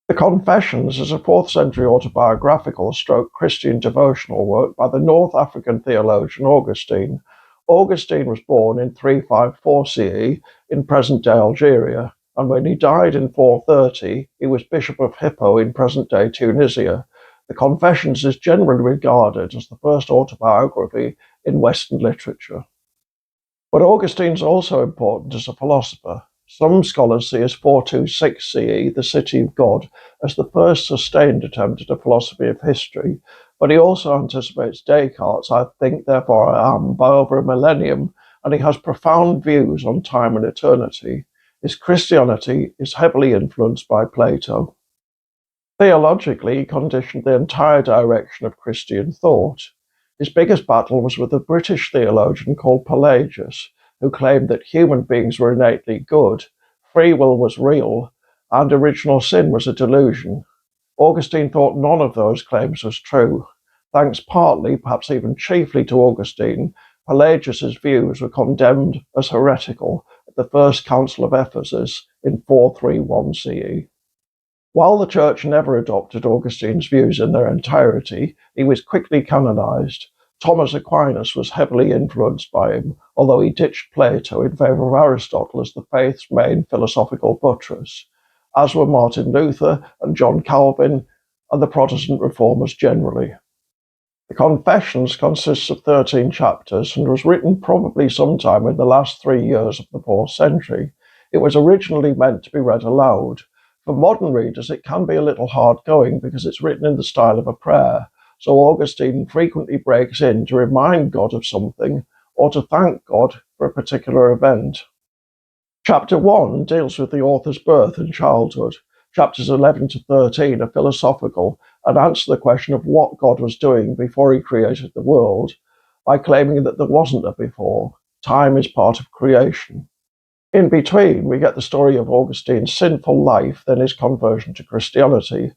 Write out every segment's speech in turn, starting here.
The Confessions is a 4th century autobiographical stroke Christian devotional work by the North African theologian Augustine. Augustine was born in 354 CE in present-day Algeria, and when he died in 430, he was Bishop of Hippo in present-day Tunisia. The Confessions is generally regarded as the first autobiography in Western literature. But Augustine's also important as a philosopher. Some scholars see his 426 CE, The City of God, as the first sustained attempt at a philosophy of history, but he also anticipates Descartes' I think, therefore I am by over a millennium, and he has profound views on time and eternity. His Christianity is heavily influenced by Plato. Theologically, he conditioned the entire direction of Christian thought. His biggest battle was with a British theologian called Pelagius, who claimed that human beings were innately good, free will was real, and original sin was a delusion. Augustine thought none of those claims was true. Thanks partly, perhaps even chiefly to Augustine, Pelagius's views were condemned as heretical at the First Council of Ephesus in 431 CE. While the Church never adopted Augustine's views in their entirety, he was quickly canonized. Thomas Aquinas was heavily influenced by him, although he ditched Plato in favor of Aristotle as the faith's main philosophical buttress, as were Martin Luther and John Calvin and the Protestant reformers generally. The Confessions consists of 13 chapters and was written probably sometime in the last 3 years of the 4th century. It was originally meant to be read aloud. For modern readers, it can be a little hard going because it's written in the style of a prayer, so Augustine frequently breaks in to remind God of something or to thank God for a particular event. Chapter 1 deals with the author's birth and childhood. Chapters 11 to 13 are philosophical and answer the question of what God was doing before he created the world by claiming that there wasn't a before. Time is part of creation. In between, we get the story of Augustine's sinful life, then his conversion to Christianity.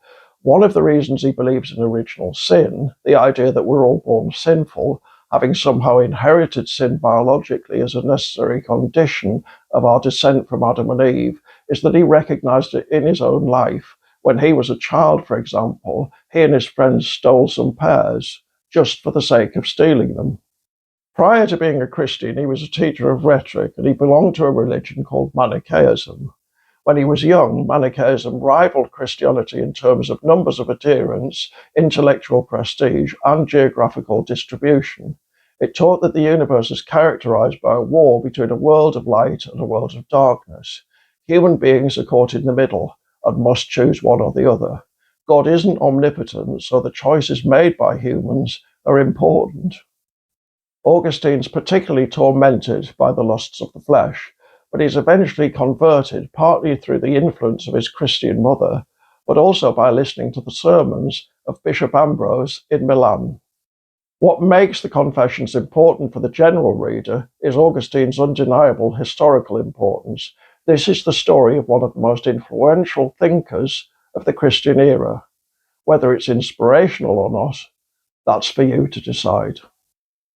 One of the reasons he believes in original sin, the idea that we're all born sinful, having somehow inherited sin biologically as a necessary condition of our descent from Adam and Eve, is that he recognized it in his own life. When he was a child, for example, he and his friends stole some pears, just for the sake of stealing them. Prior to being a Christian, he was a teacher of rhetoric, and he belonged to a religion called Manichaeism. When he was young, Manichaeism rivaled Christianity in terms of numbers of adherents, intellectual prestige, and geographical distribution. It taught that the universe is characterized by a war between a world of light and a world of darkness. Human beings are caught in the middle and must choose one or the other. God isn't omnipotent, so the choices made by humans are important. Augustine's particularly tormented by the lusts of the flesh, but he's eventually converted partly through the influence of his Christian mother, but also by listening to the sermons of Bishop Ambrose in Milan. What makes the Confessions important for the general reader is Augustine's undeniable historical importance. This is the story of one of the most influential thinkers of the Christian era. Whether it's inspirational or not, that's for you to decide.